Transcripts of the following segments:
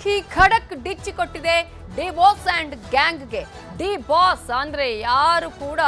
ಖಾಕಿ ಖಡಕ್ ಡಿಚ್ಚಿ ಕೊಟ್ಟಿದೆ ಡಿ ಬಾಸ್ ಅಂಡ್ ಗ್ಯಾಂಗ್ಗೆ. ಡಿ ಬಾಸ್ ಅಂದ್ರೆ ಯಾರು ಕೂಡ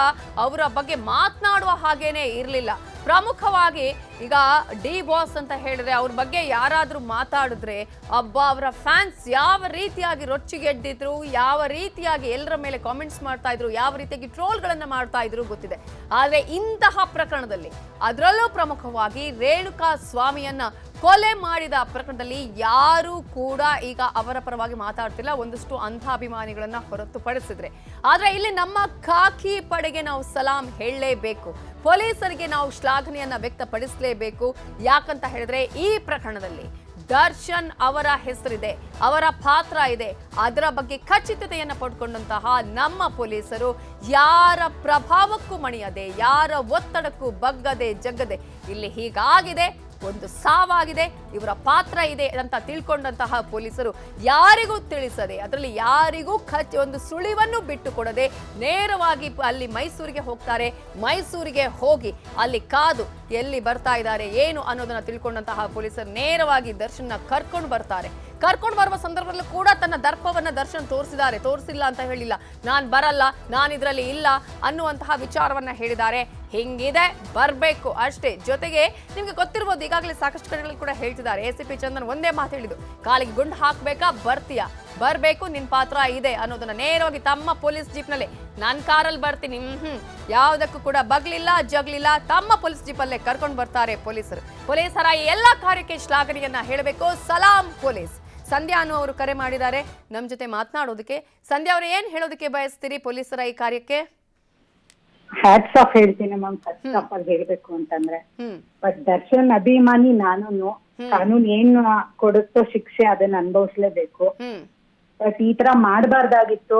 ಅವರ ಬಗ್ಗೆ ಮಾತನಾಡುವ ಹಾಗೇನೆ ಇರಲಿಲ್ಲ. ಪ್ರಮುಖವಾಗಿ ಈಗ ಡಿ ಬಾಸ್ ಅಂತ ಹೇಳಿದ್ರೆ ಅವ್ರ ಬಗ್ಗೆ ಯಾರಾದ್ರೂ ಮಾತಾಡಿದ್ರೆ ಅವರ ಫ್ಯಾನ್ಸ್ ಯಾವ ರೀತಿಯಾಗಿ ರೊಚ್ಚಿಗೆದ್ದಿದ್ರು, ಯಾವ ರೀತಿಯಾಗಿ ಎಲ್ಲರ ಮೇಲೆ ಕಾಮೆಂಟ್ಸ್ ಮಾಡ್ತಾ ಇದ್ರು, ಯಾವ ರೀತಿಯಾಗಿ ಟ್ರೋಲ್ಗಳನ್ನ ಮಾಡ್ತಾ ಇದ್ರು ಗೊತ್ತಿದೆ. ಆದ್ರೆ ಇಂತಹ ಪ್ರಕರಣದಲ್ಲಿ, ಅದರಲ್ಲೂ ಪ್ರಮುಖವಾಗಿ ರೇಣುಕಾ ಸ್ವಾಮಿಯನ್ನ ಕೊಲೆ ಮಾಡಿದ ಪ್ರಕರಣದಲ್ಲಿ ಯಾರು ಕೂಡ ಈಗ ಅವರ ಪರವಾಗಿ ಮಾತಾಡ್ತಿಲ್ಲ, ಒಂದಷ್ಟು ಅಂಧ ಅಭಿಮಾನಿಗಳನ್ನ ಹೊರತುಪಡಿಸಿದ್ರೆ. ಆದ್ರೆ ಇಲ್ಲಿ ನಮ್ಮ ಖಾಕಿ ಪಡೆಗೆ ನಾವು ಸಲಾಂ ಹೇಳಲೇಬೇಕು, ಪೊಲೀಸರಿಗೆ ನಾವು ಶ್ಲಾಘನೆಯನ್ನ ವ್ಯಕ್ತಪಡಿಸಲೇಬೇಕು. ಯಾಕಂತ ಹೇಳಿದ್ರೆ ಈ ಪ್ರಕರಣದಲ್ಲಿ ದರ್ಶನ್ ಅವರ ಹೆಸರಿದೆ, ಅವರ ಪಾತ್ರ ಇದೆ. ಅದರ ಬಗ್ಗೆ ಖಚಿತತೆಯನ್ನು ಪಡ್ಕೊಂಡಂತಹ ನಮ್ಮ ಪೊಲೀಸರು ಯಾರ ಪ್ರಭಾವಕ್ಕೂ ಮಣಿಯದೆ, ಯಾರ ಒತ್ತಡಕ್ಕೂ ಬಗ್ಗದೆ ಜಗ್ಗದೆ ಇಲ್ಲಿ ಹೀಗಾಗಿದೆ, ಒಂದು ಸಾವಾಗಿದೆ, ಇವರ ಪಾತ್ರ ಇದೆ ಅಂತ ತಿಳ್ಕೊಂಡಂತಹ ಪೊಲೀಸರು ಯಾರಿಗೂ ತಿಳಿಸದೆ, ಅದರಲ್ಲಿ ಯಾರಿಗೂ ಒಂದು ಸುಳಿವನ್ನು ಬಿಟ್ಟು ಕೊಡದೆ ನೇರವಾಗಿ ಅಲ್ಲಿ ಮೈಸೂರಿಗೆ ಹೋಗ್ತಾರೆ. ಮೈಸೂರಿಗೆ ಹೋಗಿ ಅಲ್ಲಿ ಕಾದು ಎಲ್ಲಿ ಬರ್ತಾ ಇದ್ದಾರೆ ಏನು ಅನ್ನೋದನ್ನ ತಿಳ್ಕೊಂಡಂತಹ ಪೊಲೀಸರು ನೇರವಾಗಿ ದರ್ಶನ್ನ ಕರ್ಕೊಂಡು ಬರ್ತಾರೆ. ಕರ್ಕೊಂಡು ಬರುವ ಸಂದರ್ಭದಲ್ಲೂ ಕೂಡ ತನ್ನ ದರ್ಪವನ್ನ ದರ್ಶನ್ ತೋರಿಸಿದ್ದಾರೆ, ತೋರಿಸಿಲ್ಲ ಅಂತ ಹೇಳಿಲ್ಲ, ನಾನ್ ಬರಲ್ಲ, ನಾನು ಇದರಲ್ಲಿ ಇಲ್ಲ ಅನ್ನುವಂತಹ ವಿಚಾರವನ್ನ ಹೇಳಿದ್ದಾರೆ. ಹಿಂಗಿದೆ, ಬರ್ಬೇಕು ಅಷ್ಟೇ. ಜೊತೆಗೆ ನಿಮ್ಗೆ ಗೊತ್ತಿರ್ಬೋದು, ಈಗಾಗಲೇ ಸಾಕಷ್ಟು ಕಡೆಗಳಲ್ಲಿ ಕೂಡ ಹೇಳ್ತಿದ್ದಾರೆ, ACP ಚಂದನ್ ಒಂದೇ ಮಾತು ಹೇಳಿದ್ದು, ಕಾಲಿಗೆ ಗುಂಡು ಹಾಕ್ಬೇಕಾ, ಬರ್ತೀಯಾ, ಬರ್ಬೇಕು, ನಿನ್ ಪಾತ್ರ ಇದೆ ಅನ್ನೋದನ್ನ ನೇರವಾಗಿ ತಮ್ಮ ಪೊಲೀಸ್ ಜೀಪ್ನಲ್ಲೇ, ನಾನ್ ಕಾರಲ್ಲಿ ಬರ್ತೀನಿ, ಯಾವುದಕ್ಕೂ ಕೂಡ ಬಗ್ಲಿಲ್ಲ ಜಗ್ಲಿಲ್ಲ, ತಮ್ಮ ಪೊಲೀಸ್ ಜೀಪಲ್ಲೇ ಕರ್ಕೊಂಡು ಬರ್ತಾರೆ ಪೊಲೀಸರು. ಪೊಲೀಸರ ಎಲ್ಲಾ ಕಾರ್ಯಕ್ಕೆ ಶ್ಲಾಘನೆಯನ್ನ ಹೇಳಬೇಕು. ಸಲಾಂ ಪೊಲೀಸ್. ಸಂಧ್ಯಾ ಅನ್ನು ಅವರು ಕರೆ ಮಾಡಿದ್ದಾರೆ ನಮ್ಮ ಜೊತೆ ಮಾತನಾಡೋದಕ್ಕೆ. ಸಂಧ್ಯಾ ಅವರು ಏನ್ ಹೇಳೋದಕ್ಕೆ ಬಯಸ್ತೀರಿ ಪೊಲೀಸರ ಈ ಕಾರ್ಯಕ್ಕೆ? ಹ್ಯಾಟ್ಸ್ ಆಫ್ ಹೇಳ್ತೀನಿ ಮ್ಯಾಮ್. ಫಸ್ಟ್ ಆಫ್ ಆಲ್ ಹೇಳ್ಬೇಕು ಅಂತಂದ್ರೆ, ಬಟ್ ದರ್ಶನ್ ಅಭಿಮಾನಿ ನಾನು, ಕಾನೂನು ಏನು ಕೊಡುತ್ತೋ ಶಿಕ್ಷೆ ಅದನ್ನ ಅನುಭವಿಸ್ಲೇಬೇಕು. ಬಟ್ ಈ ತರ ಮಾಡಬಾರ್ದಾಗಿತ್ತು.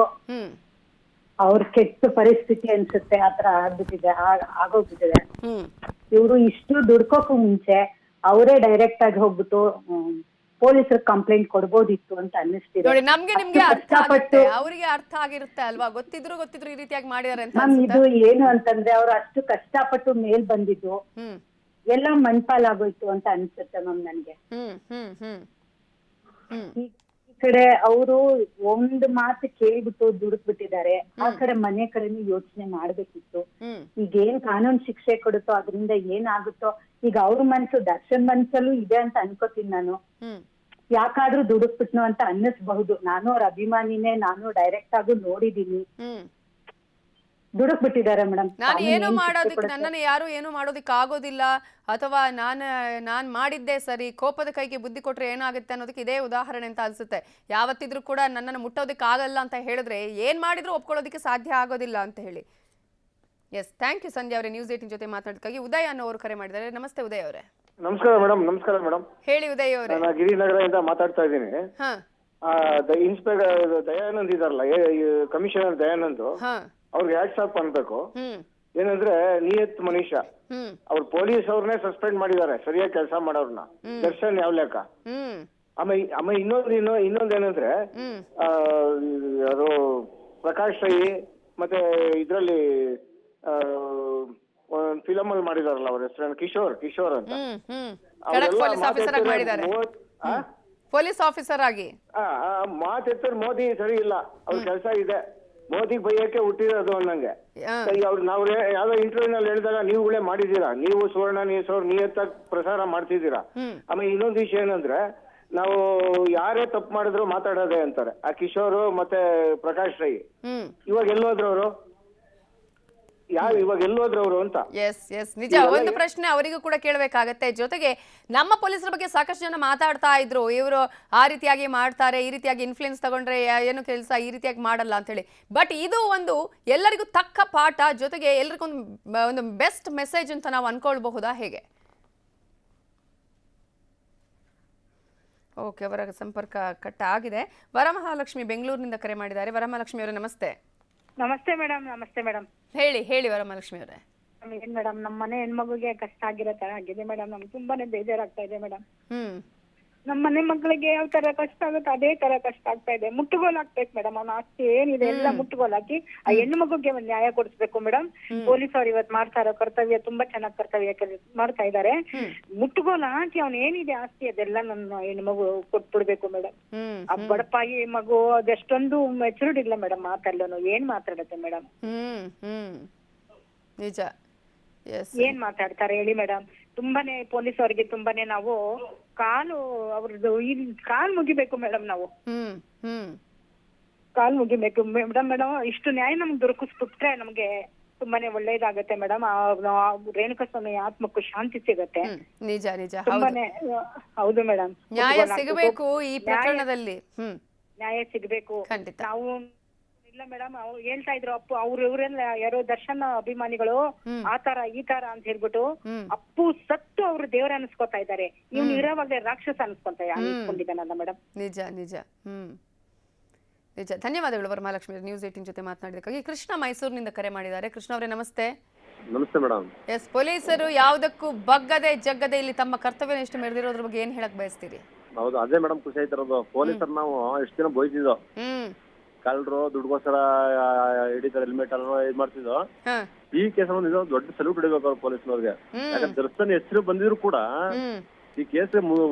ಅವ್ರ ಕೆಟ್ಟ ಪರಿಸ್ಥಿತಿ ಅನ್ಸುತ್ತೆ, ಆತರ ಆಗ್ಬಿಟ್ಟಿದೆ, ಆಗೋಗ್ಬಿಟ್ಟಿದೆ. ಇವ್ರು ಇಷ್ಟು ದುಡ್ಕೋಕು ಮುಂಚೆ ಅವರೇ ಡೈರೆಕ್ಟ್ ಆಗಿ ಹೋಗ್ಬಿಟ್ಟು ಪೊಲೀಸರು ಕಂಪ್ಲೇಂಟ್ ಕೊಡ್ಬೋದಿತ್ತು ಅಂತ ಅನ್ನಿಸ್ತಿದೆ. ನೋಡಿ, ನಮ್ಗೆ ನಿಮ್ಗೆ ಅರ್ಥ ಆಗುತ್ತೆ, ಅವರಿಗೆ ಅರ್ಥ ಆಗಿರುತ್ತೆ ಅಲ್ವಾ, ಗೊತ್ತಿದ್ರು ಈ ರೀತಿಯಾಗಿ ಮಾಡಿದಾರೆ ಅಂತ. ಇದು ಏನು ಅಂತಂದ್ರೆ, ಅವ್ರು ಅಷ್ಟು ಕಷ್ಟಪಟ್ಟು ಮೇಲ್ ಬಂದಿದ್ದು ಎಲ್ಲ ಮಣ್ಪಾಲಾಗೋಯ್ತು ಅಂತ ಅನ್ಸುತ್ತೆ ಮ್ಯಾಮ್ ನನ್ಗೆ. ಈ ಕಡೆ ಅವರು ಒಂದು ಮಾತು ಕೇಳ್ಬಿಟ್ಟು ದುಡುಕ್ ಬಿಟ್ಟಿದ್ದಾರೆ, ಆ ಕಡೆ ಮನೆ ಕಡೆನೂ ಯೋಚನೆ ಮಾಡ್ಬೇಕಿತ್ತು. ಈಗ ಏನ್ ಕಾನೂನು ಶಿಕ್ಷೆ ಕೊಡುತ್ತೋ ಅದರಿಂದ ಏನಾಗುತ್ತೋ, ಈಗ ಅವ್ರ ಮನ್ಸು ದರ್ಶನ್ ಮನ್ಸಲ್ಲೂ ಇದೆ ಅಂತ ಅನ್ಕೋತೀನಿ ನಾನು. ಯಾಕಾದ್ರೂ ದುಡುಕ್ಬಿಟ್ನು ಅಂತ ಅನ್ನಿಸ್ಬಹುದು. ನಾನು ಅವ್ರ ಅಭಿಮಾನಿನೇ, ನಾನು ಡೈರೆಕ್ಟ್ ಆಗು ನೋಡಿದೀನಿ. ದುಡುಕ್ ಬಿಟ್ಟಿದ್ದಾರೆ ಮೇಡಮ್. ನಾನು ಏನು ಮಾಡೋದಕ್ಕೆ, ನನ್ನನ್ನು ಯಾರು ಏನು ಮಾಡೋದಕ್ಕೆ ಆಗೋದಿಲ್ಲ, ಅಥವಾ ನಾನ್ ಮಾಡಿದ್ದೆ ಸರಿ, ಕೋಪದ ಕೈಗೆ ಬುದ್ಧಿ ಕೊಟ್ರೆ ಏನಾಗುತ್ತೆ ಅನ್ನೋದಕ್ಕೆ ಇದೇ ಉದಾಹರಣೆ ಅಂತ ಅನ್ಸುತ್ತೆ. ಯಾವತ್ತಿದ್ರು ಕೂಡ ನನ್ನನ್ನು ಮುಟ್ಟೋದಕ್ಕೆ ಆಗಲ್ಲ ಅಂತ ಹೇಳಿದ್ರೆ ಏನ್ ಮಾಡಿದ್ರು ಒಪ್ಕೊಳ್ಳೋದಕ್ಕೆ ಸಾಧ್ಯ ಆಗೋದಿಲ್ಲ ಅಂತ ಹೇಳಿ. ಎಸ್, ಥ್ಯಾಂಕ್ ಯು ಸಂಧ್ಯಾ ಅವರೇ, ನ್ಯೂಸ್ 18 ಜೊತೆ ಮಾತಾಡೋದಕ್ಕಾಗಿ. ಉದಯ್ ಅನ್ನೋರು ಕರೆ ಮಾಡಿದ್ದಾರೆ. ನಮಸ್ತೆ ಉದಯ್ ಅವರೇ. ನಮಸ್ಕಾರ ಮೇಡಮ್. ನಮಸ್ಕಾರ ಮೇಡಮ್. ಹೇಳಿ ಉದಯ್ ಅವರೇ. ನಾನು ಗಿರಿನಗರದಿಂದ ಮಾತಾಡ್ತಾ ಇದ್ದೀನಿ. ಇನ್ಸ್ಪೆಕ್ಟರ್ ದಯಾನಂದ್ ಇದಾರಲ್ಲ, ಕಮಿಷನರ್ ದಯಾನಂದ್, ಅವ್ರಿಗೆ ಹ್ಯಾಟ್ಸ್ ಆಫ್ ಅನ್ಬೇಕು. ಏನಂದ್ರೆ ನಿಯತ್ ಮನುಷ್ಯ. ಅವ್ರು ಪೊಲೀಸ್ ಅವ್ರನ್ನೇ ಸಸ್ಪೆಂಡ್ ಮಾಡಿದ್ದಾರೆ, ಸರಿಯಾಗಿ ಕೆಲಸ ಮಾಡೋರ್ನ. ದರ್ಶನ್ ಯಾವ ಲೆಕ್ಕ? ಆಮೇಲೆ ಇನ್ನೊಂದೇನಂದ್ರೆ, ಅದು ಪ್ರಕಾಶ್ ರೈ ಮತ್ತೆ ಇದ್ರಲ್ಲಿ ಫಿಲಮ್ ಅಲ್ಲಿ ಮಾಡಿದಾರಲ್ಲ, ಅವ್ರ ಹೆಸರು ಕಿಶೋರ್ ಅಂತ. ಪೊಲೀಸ್ ಆಫೀಸರ್ ಆಗಿ ಮಾತೆತ್ತರ್ ಮೋದಿ ಸರಿ ಇಲ್ಲ, ಅವ್ರ ಕೆಲಸ ಇದೆ, ಮೋದಿ ಬೈಯಕ್ಕೆ ಹುಟ್ಟಿರೋದು ಅನ್ನಂಗೆ. ನಾವು ಯಾವ್ದೋ ಇಂಟರ್ವ್ಯೂ ನಲ್ಲಿ ಹೇಳಿದಾಗ ನೀವುಗಳೇ ಮಾಡಿದೀರಾ, ನೀವು ಸುವರ್ಣ ನ್ಯೂಸ್ ಅವ್ರು ನಿಯತ್ತಾಗಿ ಪ್ರಸಾರ ಮಾಡ್ತಿದ್ದೀರಾ. ಆಮೇಲೆ ಇನ್ನೊಂದು ವಿಷಯ ಏನಂದ್ರೆ, ನಾವು ಯಾರೇ ತಪ್ಪು ಮಾಡಿದ್ರು ಮಾತಾಡೋದೇ ಅಂತಾರೆ. ಆ ಕಿಶೋರ್ ಮತ್ತೆ ಪ್ರಕಾಶ್ ರೈ ಇವಾಗ ಎಲ್ಲೋದ್ರು ಅವರು, ಇವಾಗ ಎಲ್ಲೋದ್ರು ಅವರು ಅಂತ. ಎಸ್ ನಿಜ. ಒಂದು ಪ್ರಶ್ನೆ ಅವರಿಗೂ ಕೂಡ ಕೇಳಬೇಕಾಗತ್ತೆ. ಜೊತೆಗೆ ನಮ್ಮ ಪೊಲೀಸರ ಬಗ್ಗೆ ಸಾಕಷ್ಟು ಜನ ಮಾತಾಡ್ತಾ ಇದ್ರು, ಇವರು ಆ ರೀತಿಯಾಗಿ ಮಾಡ್ತಾರೆ, ಈ ರೀತಿಯಾಗಿ ಇನ್ಫ್ಲೂಯೆನ್ಸ್ ತಗೊಂಡ್ರೆ ಏನು ಕೆಲಸ, ಈ ರೀತಿಯಾಗಿ ಮಾಡಲ್ಲ ಅಂತ ಹೇಳಿ. ಬಟ್ ಇದು ಒಂದು ಎಲ್ಲರಿಗೂ ತಕ್ಕ ಪಾಠ, ಜೊತೆಗೆ ಎಲ್ಲರಿಗೊಂದು ಬೆಸ್ಟ್ ಮೆಸೇಜ್ ಅಂತ ನಾವು ಅನ್ಕೊಳ್ಬಹುದಾ, ಹೇಗೆ? ಓಕೆ, ಅವರ ಸಂಪರ್ಕ ಕಟ್ ಆಗಿದೆ. ವರಮಹಾಲಕ್ಷ್ಮಿ ಬೆಂಗಳೂರಿನಿಂದ ಕರೆ ಮಾಡಿದ್ದಾರೆ. ವರಮಹಾಲಕ್ಷ್ಮಿ ಅವರೇ ನಮಸ್ತೆ. ನಮಸ್ತೆ ಮೇಡಮ್. ನಮಸ್ತೆ ಮೇಡಮ್. ಹೇಳಿ ವರಮಹಾಲಕ್ಷ್ಮಿ ಅವರೇ. ಏನ್ ಮೇಡಮ್, ನಮ್ಮ ಮನೆ ಹೆಣ್ಮಗುಗೆ ಕಷ್ಟ ಆಗಿರೋ ತರ ಆಗಿದೆ ಮೇಡಮ್. ನಮ್ಗೆ ತುಂಬಾನೇ ಬೇಜಾರಾಗ್ತಾ ಇದೆ ಮೇಡಮ್. ನಮ್ಮ ಮನೆ ಮಕ್ಕಳಿಗೆ ಯಾವ ತರ ಕಷ್ಟ ಆಗುತ್ತೆ ಅದೇ ತರ ಕಷ್ಟ ಆಗ್ತಾ ಇದೆ. ಮುಟ್ಟುಗೋಲ್ ಹಾಕ್ಬೇಕು ಮೇಡಮ್, ಅವ್ನ ಆಸ್ತಿ ಏನಿದೆ ಎಲ್ಲ ಮುಟ್ಟುಗೋಲ್ ಹಾಕಿ ಆ ಹೆಣ್ಣು ಮಗುಗೆ ಒಂದ್ ನ್ಯಾಯ ಕೊಡಿಸ್ಬೇಕು ಮೇಡಮ್. ಪೊಲೀಸ್ ಅವ್ರು ಇವತ್ ಮಾಡ್ತಾ ಇರೋ ಕರ್ತವ್ಯ ತುಂಬಾ ಚೆನ್ನಾಗಿ ಕರ್ತವ್ಯ ಮಾಡ್ತಾ ಇದ್ದಾರೆ. ಮುಟ್ಟುಗೋಲ್ ಹಾಕಿ ಅವ್ನ ಏನಿದೆ ಆಸ್ತಿ ಅದೆಲ್ಲ ನನ್ನ ಹೆಣ್ಣು ಮಗು ಕೊಟ್ಬಿಡ್ಬೇಕು ಮೇಡಮ್. ಆ ಬಡಪಾಯಿ ಮಗು ಅದೆಷ್ಟೊಂದು ಮೆಚೂರ್ಡ್ ಇಲ್ಲ ಮೇಡಮ್, ಮಾತಲ್ಲೂ ಏನ್ ಮಾತಾಡುತ್ತೆ ಮೇಡಮ್? ನಿಜ. ಏನ್ ಮಾತಾಡ್ತಾರೆ ಹೇಳಿ ಮೇಡಮ್? ತುಂಬಾನೇ ಪೊಲೀಸ್ ಅವರಿಗೆ ತುಂಬಾನೇ ನಾವು ಅವ್ರದ್ದು ಕಾಲ್ ಮುಗಿಬೇಕು ಮೇಡಮ್. ನಾವು ಕಾಲ್ ಮುಗಿಬೇಕು ಮೇಡಮ್. ಇಷ್ಟು ನ್ಯಾಯ ನಮ್ಗೆ ದೊರಕಿಸ್ಬಿಟ್ರೆ ನಮ್ಗೆ ತುಂಬಾನೇ ಒಳ್ಳೇದಾಗತ್ತೆ ಮೇಡಮ್. ರೇಣುಕಾ ಸ್ವಾಮಿ ಆತ್ಮಕ್ಕೂ ಶಾಂತಿ ಸಿಗತ್ತೆ. ನಿಜ ನಿಜ. ತುಂಬಾನೇ ಹೌದು ಮೇಡಮ್, ನ್ಯಾಯ ಸಿಗಬೇಕು ಈ ಪ್ರಕರಣದಲ್ಲಿ. ನ್ಯಾಯ ಸಿಗಬೇಕು. ನಾವು ಇಲ್ಲ ಮೇಡಮ್, ಅವ್ರು ಹೇಳ್ತಾ ಇದ್ರು ಅಪ್ಪು ಇವರೆಲ್ಲ ಯಾರೋ ದರ್ಶನ್ ಅಭಿಮಾನಿಗಳು ಆತರ ಈ ತರ ಅಂತ ಹೇಳ್ಬಿಟ್ಟು ಅಪ್ಪು ಸತ್ತು ಅವ್ರು ದೇವರ ಅನ್ಸ್ಕೊತಾ ಇದ್ದಾರೆ. ಇವ್ನು ಇರೋವಾಗ್ಲೇ ರಾಕ್ಷಸ ಅನ್ಸ್ಕೊಂಡಿದ್ದಾನಲ್ಲ ಮೇಡಮ್. ನಿಜ ನಿಜ. ನಿಜ. ಧನ್ಯವಾದಗಳು ವರಮಹಾಲಕ್ಷ್ಮಿ ನ್ಯೂಸ್ 18 ಜೊತೆ ಮಾತನಾಡಿದಕ್ಕಾಗಿ. ಕೃಷ್ಣ ಮೈಸೂರಿನಿಂದ ಕರೆ ಮಾಡಿದ್ದಾರೆ. ಕೃಷ್ಣ ಅವರೇ ನಮಸ್ತೆ. ನಮಸ್ತೆ ಮೇಡಮ್. ಎಸ್, ಪೊಲೀಸರು ಯಾವುದಕ್ಕೂ ಬಗ್ಗದೆ ಜಗ್ಗದೆ ಇಲ್ಲಿ ತಮ್ಮ ಕರ್ತವ್ಯ ಎಷ್ಟು ಮೆರೆದಿರೋದ್ರ ಬಗ್ಗೆ ಏನ್ ಹೇಳಕ್ ಬಯಸ್ತೀರಿ? ಹೌದು, ಅದೇ ಮೇಡಮ್ ಖುಷಿ ಆಯ್ತಿರೋದು. ಪೊಲೀಸರು ನಾವು ಎಷ್ಟು ದಿನ ಬೋಯ್ತಿದ್ದೋ, ಕಳ್ಳರು ದುಡ್ಗೋಸ್ಕರ ಹಿಡಿತಾರೆ ಹೆಲ್ಮೆಟ್ ಅಲ್ಲ ಇದ್ ಮಾಡ್ತಿದ್ದೋ. ಈ ಕೇಸ್ ದೊಡ್ಡ ಸಲ್ಯೂಟ್ ಹಿಡಿಬೇಕು ಅವ್ರು ಪೊಲೀಸ್ನವ್ರಿಗೆ. ಯಾಕಂದ್ರೆ ದರ್ಶನ್ ಹೆಸರು ಬಂದಿದ್ರು ಕೂಡ ಈ ಕೇಸ್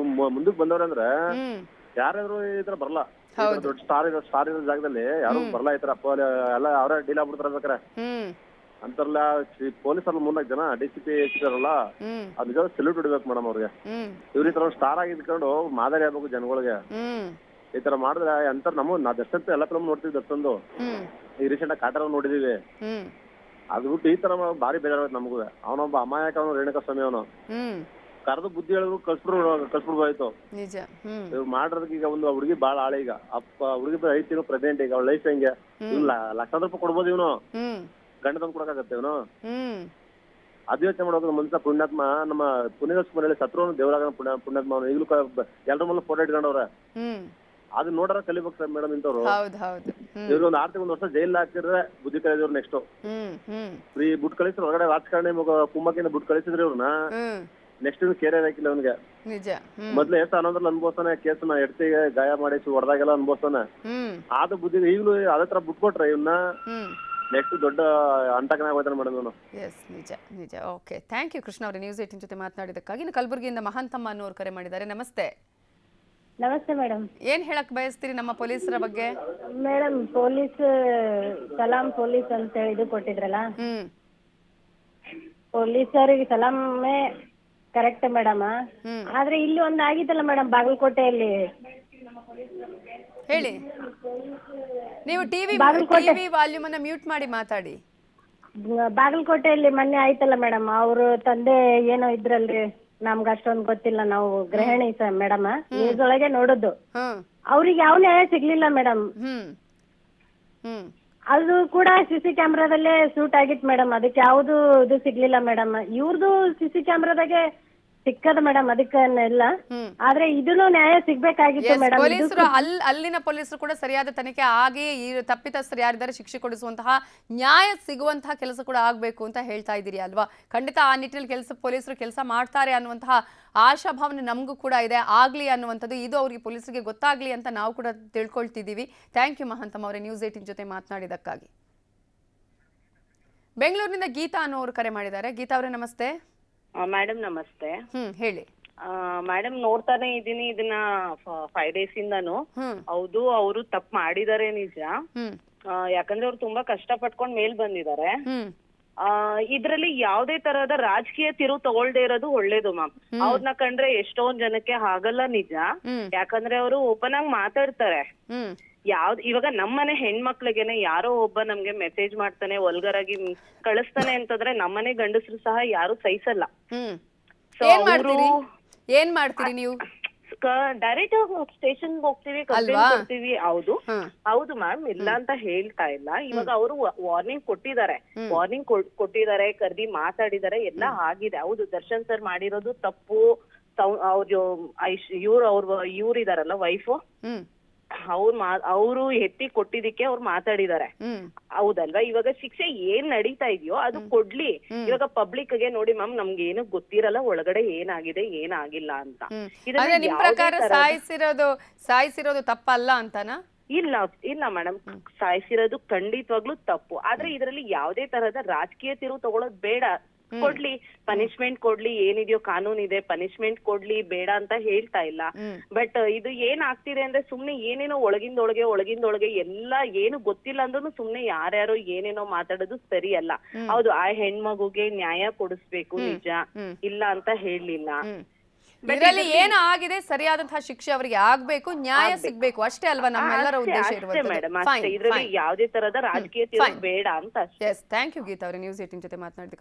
ಮುಂದಕ್ಕೆ ಬಂದವ್ರಂದ್ರೆ ಯಾರಾದ್ರೂ ಈ ತರ ಬರಲ್ಲ. ದೊಡ್ಡ ಸ್ಟಾರ್ ಇರೋ ಜಾಗದಲ್ಲಿ ಯಾರು ಬರಲ್ಲ. ಈ ತರ ಎಲ್ಲ ಅವರೇ ಡೀಲ್ ಆಗ್ಬಿಡ್ತಾರ ಬೇಕಾರೆ ಅಂತಾರಲ್ಲ. ಪೊಲೀಸರು 3-4 ಜನ DCP ಇದ್ದಾರಲ್ಲ, ಅದ್ ನಿಜ ಸಲ್ಯೂಟ್ ಹಿಡಿಬೇಕು ಮೇಡಮ್ ಅವ್ರಿಗೆ. ಇವ್ರ ಈ ತರ ಸ್ಟಾರ್ ಆಗಿದ್ಕೊಂಡು ಮಾದರಿ ಆಗ್ಬೇಕು ಜನಗಳಿಗೆ. ಈ ತರ ಮಾಡಿದ್ರೆ ಅಂತ ನಾ ದರ್ಶನ್ ಎಲ್ಲ ಫಿಲ್ಮ್ ನೋಡ್ತೀವಿ. ದರ್ಶನ್ದು ಈ ರೀಸೆಂಟ್ ಆಗಿ ಕಾಟರ ನೋಡಿದೀವಿ. ಅದು ಬಿಟ್ಟು ಈ ತರ ಬಾರಿ ಬೇಜಾರಾಗುತ್ತೆ ನಮಗೂ. ಅವನೊಬ್ಬ ಅಮಾಯಕ, ಅವನು ರೇಣುಕಾ ಸ್ವಾಮಿ, ಅವನು ಕರೆದು ಬುದ್ಧಿ ಹೇಳಿದ್ರು ಕಳ್ಸ್ಬಿಡ್ಬೋದಾಯ್ತು. ಇವ್ರು ಮಾಡಿರೋದಕ್ಕೆ ಈಗ ಒಂದು ಹುಡುಗಿ ಬಾಳ ಆಳೆ. ಈಗ ಹುಡುಗಿ 5 ತಿಂಗಳು ಪ್ರೆಗ್ನೆಂಟ್. ಈಗ ಅವ್ಳ ಲೈಫ್ ಹೆಂಗೆ? ಲಕ್ಷಾಂತರ ರೂಪಾಯಿ ಕೊಡ್ಬೋದು ಇವನು, ಗಂಡ ತಂದು ಕೊಡಕ್ಕಾಗತ್ತೆ ಇವನು? ಅದು ಯೋಚನೆ ಮಾಡೋದು ಮನುಷ್ಯ ಪುಣ್ಯಾತ್ಮ. ನಮ್ಮ ಪುಣ್ಯದರ್ಶಕ ಮನೇಲಿ ಸತ್ರು ದೇವರಾಗ ಪುಣ್ಯಾತ್ಮ ಅವನು. ಈಗಲೂ ಎಲ್ಲರ ಮೇಲೆ ಫೋಟೋ ಇಟ್ಕೊಂಡವ್ರ. ಅದು ನೋಡ್ರ ಕಲಿಬೇಕು ಮೇಡಮ್ ಇಂಥವ್ರು. ಇವ್ರು ಒಂದು 6 ತಿಂಗಳು 1 ವರ್ಷ ಜೈಲ್ ಹಾಕಿದ್ರೆ ಬುದ್ಧಿ ಕಲಿಯೋರು. ನೆಕ್ಸ್ಟ್ ಫ್ರೀ ಬುಟ್ ಕಳಿಸಿದ್ರು ಹೊರಗಡೆ ರಾಜಕಾರಣಿ ಕುಂಭಕ್ಕಿಂತ ಬುಟ್ ಕಳಿಸಿದ್ರೆ ಇವ್ರನ್ನ ನೆಕ್ಸ್ಟ್ ಕೇರಿಯರ್ ಹಾಕಿಲ್ಲ ಅವನಿಗೆ. ಮೊದ್ಲು ಎಷ್ಟು ಅನ್ನೋದ್ರಲ್ಲಿ ಅನ್ಬೋಸ್ತಾನೆ. ಕೇಸನ್ನ ಎಡ್ತಿಗೆ ಗಾಯ ಮಾಡಿ ಹೊಡೆದಾಗೆಲ್ಲ ಅನ್ಬೋಸ್ತಾನೆ. ಆದ ಬುದ್ಧಿ ಈಗಲೂ ಅದೇ ತರ ಬಿಟ್ಕೊಟ್ರೆ ಇವನ್ನ ನೆಕ್ಸ್ಟ್ ದೊಡ್ಡ ಅಂಟಕನ ಆಗೋಯ್ತಾನೆ ಮೇಡಮ್ ಇವನು. ನಿಜ ನಿಜ. ಓಕೆ, ಥ್ಯಾಂಕ್ ಯು ಕೃಷ್ಣ ಅವರೇ ನ್ಯೂಸ್ 18 ಜೊತೆ ಮಾತನಾಡಿದಕ್ಕಾಗಿ. ಕಲಬುರಗಿಯಿಂದ ಮಹಾಂತಮ್ಮ ಅನ್ನೋರು ಕರೆ ಮಾಡಿದ್ದಾರೆ. ನಮಸ್ತೆ. ನಮಸ್ತೆ ಮೇಡಮ್. ಏನ್ ಹೇಳಕ್ ಬಯಸ್ತೀರಿ ನಮ್ಮ ಪೊಲೀಸರ ಬಗ್ಗೆ? ಮೇಡಮ್, ಸಲಾಂ ಪೊಲೀಸ್ ಅಂತ ಇದು ಕೊಟ್ಟಿದ್ರಲ್ಲ, ಪೊಲೀಸರಿಗೆ ಸಲಾಮೇ ಕರೆಕ್ಟ್ ಮೇಡಮ್. ಆದ್ರೆ ಇಲ್ಲಿ ಒಂದು ಆಗಿತ್ತಲ್ಲ ಮೇಡಮ್, ಬಾಗಲಕೋಟೆಯಲ್ಲಿ. ಹೇಳಿ, ನೀವು ಟಿವಿ ವಾಲ್ಯೂಮ್ ಅನ್ನ ಮ್ಯೂಟ್ ಮಾಡಿ ಮಾತಾಡಿ. ಬಾಗಲಕೋಟೆಯಲ್ಲಿ ಮೊನ್ನೆ ಆಯ್ತಲ್ಲ ಮೇಡಮ್, ಅವ್ರ ತಂದೆ ಏನೋ ಇದ್ರಲ್ರಿ, ನಮ್ಗ ಅಷ್ಟೊಂದು ಗೊತ್ತಿಲ್ಲ, ನಾವು ಗೃಹಿಣಿ ಮೇಡಮ್, ನ್ಯೂಸ್ ಒಳಗೆ ನೋಡುದು. ಅವ್ರಿಗೆ ಯಾವ ನ್ಯಾಯ ಸಿಗ್ಲಿಲ್ಲ ಮೇಡಮ್. ಅದು ಕೂಡ CC ಕ್ಯಾಮ್ರಾದಲ್ಲೇ ಶೂಟ್ ಆಗಿತ್ತು ಮೇಡಮ್. ಅದಕ್ಕೆ ಯಾವ್ದು ಇದು ಸಿಗ್ಲಿಲ್ಲ ಮೇಡಮ್. ಇವ್ರದ್ದು CC ಕ್ಯಾಮ್ರಾದಾಗೆ ಸಿಕ್ಕದ ಮೇಡಮ್, ಅದಕ್ಕೆಲ್ಲ. ಆದ್ರೆ ಇದನ್ನು ನ್ಯಾಯ ಸಿಗ್ಬೇಕಾಗಿತ್ತು ಮೇಡಮ್. ಪೊಲೀಸರು ಅಲ್ಲಿನ ಪೊಲೀಸರು ಕೂಡ ಸರಿಯಾದ ತನಿಖೆ ಆಗಿ ಈ ತಪ್ಪಿತಸ್ಥರು ಯಾರಿದ್ದಾರೆ ಶಿಕ್ಷೆ ಕೊಡಿಸುವಂತಹ, ನ್ಯಾಯ ಸಿಗುವಂತಹ ಕೆಲಸ ಕೂಡ ಆಗ್ಬೇಕು ಅಂತ ಹೇಳ್ತಾ ಇದ್ದೀರಿ ಅಲ್ವಾ? ಖಂಡಿತ ಆ ನಿಟ್ಟಿನಲ್ಲಿ ಪೊಲೀಸರು ಕೆಲಸ ಮಾಡ್ತಾರೆ ಅನ್ನುವಂತಹ ಆಶಾಭಾವನೆ ನಮಗೂ ಕೂಡ ಇದೆ. ಆಗ್ಲಿ ಅನ್ನುವಂಥದ್ದು, ಇದು ಅವ್ರಿಗೆ ಪೊಲೀಸರಿಗೆ ಗೊತ್ತಾಗ್ಲಿ ಅಂತ ನಾವು ಕೂಡ ತಿಳ್ಕೊಳ್ತಿದ್ದೀವಿ. ಥ್ಯಾಂಕ್ ಯು ಮಹಾಂತಮ್ಮ ಅವರೇ ನ್ಯೂಸ್ 18 ಜೊತೆ ಮಾತನಾಡಿದಕ್ಕಾಗಿ. ಬೆಂಗಳೂರಿನಿಂದ ಗೀತಾ ಅನ್ನೋರು ಕರೆ ಮಾಡಿದ್ದಾರೆ. ಗೀತಾ ಅವರೇ ನಮಸ್ತೆ. ಮೇಡಮ್ ನಮಸ್ತೆ. ಹೇಳಿ ಮೇಡಮ್, ನೋಡ್ತಾನೆ ಇದೀನಿ ಇದನ್ನ 5 days ಇಂದಾನು. ಹೌದು, ಅವರು ತಪ್ಪು ಮಾಡಿದಾರೆ ನಿಜ. ಯಾಕಂದ್ರೆ ಅವ್ರು ತುಂಬಾ ಕಷ್ಟ ಪಟ್ಕೊಂಡ್ ಮೇಲ್ ಬಂದಿದ್ದಾರೆ. ಇದ್ರಲ್ಲಿ ಯಾವ್ದೇ ತರಹದ ರಾಜಕೀಯ ತಿರುವು ತಗೊಳ್ದೇ ಇರೋದು ಒಳ್ಳೇದು ಮ್ಯಾಮ್. ಅವ್ರನ್ನ ಕಂಡ್ರೆ ಎಷ್ಟೊಂದ್ ಜನಕ್ಕೆ ಆಗಲ್ಲ ನಿಜ. ಯಾಕಂದ್ರೆ ಅವರು ಓಪನ್ ಆಗಿ ಮಾತಾಡ್ತಾರೆ. ಇವಾಗ ನಮ್ಮನೆ ಹೆಣ್ಮಕ್ಳಿಗೆನೆ ಯಾರೋ ಒಬ್ಬ ನಮ್ಗೆ ಮೆಸೇಜ್ ಮಾಡ್ತಾನೆ, ವಲ್ಗರಾಗಿ ಕಳಿಸ್ತಾನೆ ಅಂತಂದ್ರೆ ನಮ್ಮನೆ ಗಂಡಸರು ಸಹ ಯಾರು ಸಹಿಸಲ್ಲ. ಏನ್ ಮಾಡ್ತೀರಿ ನೀವು? ಡೈರೆಕ್ಟ್ ಸ್ಟೇಷನ್ ಹೋಗ್ತೀವಿ, ಕಂಪ್ಲೇಂಟ್ ಕೊಡ್ತೀವಿ. ಹೌದು ಮ್ಯಾಮ್, ಇಲ್ಲ ಅಂತ ಹೇಳ್ತಾ ಇಲ್ಲ. ಇವಾಗ ಅವರು ವಾರ್ನಿಂಗ್ ಕೊಟ್ಟಿದ್ದಾರೆ, ಕರ್ದಿ ಮಾತಾಡಿದ್ದಾರೆ, ಎಲ್ಲ ಆಗಿದೆ. ಹೌದು, ದರ್ಶನ್ ಸರ್ ಮಾಡಿರೋದು ತಪ್ಪು. ಅವ್ರ ಇವ್ರಿದಾರಲ್ಲ ವೈಫ್, ಅವರು ಎತ್ತಿ ಕೊಟ್ಟಿದ್ದಕ್ಕೆ ಅವ್ರು ಮಾತಾಡಿದ್ದಾರೆ, ಹೌದಲ್ವಾ? ಇವಾಗ ಶಿಕ್ಷೆ ಏನ್ ನಡೀತಾ ಇದೆಯೋ ಅದು ಕೊಡ್ಲಿ. ಇವಾಗ ಪಬ್ಲಿಕ್ ಗೆ ನೋಡಿ ಮ್ಯಾಮ್, ನಮ್ಗೆ ಏನು ಗೊತ್ತಿರಲ್ಲ ಒಳಗಡೆ ಏನಾಗಿದೆ ಏನಾಗಿಲ್ಲ ಅಂತ. ಅಂದ್ರೆ ನಿಮ್ ಪ್ರಕಾರ ಸಾಯಿಸಿರೋದು ತಪ್ಪಲ್ಲ ಅಂತನಾ? ಇಲ್ಲ ಮೇಡಮ್, ಸಾಯಿಸಿರೋದು ಖಂಡಿತವಾಗ್ಲೂ ತಪ್ಪು. ಆದ್ರೆ ಇದರಲ್ಲಿ ಯಾವ್ದೇ ತರಹದ ರಾಜಕೀಯ ತಿರುವು ತಗೊಳೋದ್ ಬೇಡ. ಕೊಡ್ಲಿ, ಪನಿಷ್ಮೆಂಟ್ ಕೊಡ್ಲಿ, ಏನಿದೆಯೋ ಕಾನೂನ್ ಇದೆ, ಪನಿಷ್ಮೆಂಟ್ ಕೊಡ್ಲಿ, ಬೇಡ ಅಂತ ಹೇಳ್ತಾ ಇಲ್ಲ. ಬಟ್ ಇದು ಏನ್ ಆಗ್ತಿದೆ ಅಂದ್ರೆ ಸುಮ್ನೆ ಏನೇನೋ ಒಳಗಿಂದೊಳಗೆ ಎಲ್ಲ ಏನು ಗೊತ್ತಿಲ್ಲ ಅಂದ್ರೂ ಸುಮ್ನೆ ಯಾರ್ಯಾರೋ ಏನೇನೋ ಮಾತಾಡೋದು ಸರಿ ಅಲ್ಲ. ಹೌದು, ಆ ಹೆಣ್ಮಗುಗೆ ನ್ಯಾಯ ಕೊಡಿಸ್ಬೇಕು, ನಿಜ, ಇಲ್ಲ ಅಂತ ಹೇಳಲಿಲ್ಲ. ಇದರಲ್ಲಿ ಏನು ಆಗಿದೆ ಸರಿಯಾದಂತಹ ಶಿಕ್ಷೆ ಅವರಿಗೆ ಆಗ್ಬೇಕು, ನ್ಯಾಯ ಸಿಗ್ಬೇಕು, ಅಷ್ಟೇ ಅಲ್ವಾ ನಮ್ಮೆಲ್ಲರ ಉದ್ದೇಶ ಇರುವಂತದ್ದು. ಮೇಡಮ್, ಅಷ್ಟೇ. ಇದ್ರಲ್ಲಿ ಯಾವುದೇ ತರಹದ ರಾಜಕೀಯ ತಿರುವು ಬೇಡ ಅಂತ. ಎಸ್, ಥ್ಯಾಂಕ್ ಯು ಗೀತಾ ಅವರೇ, ನ್ಯೂಸ್ 18 ಜೊತೆ ಮಾತನಾಡಿದ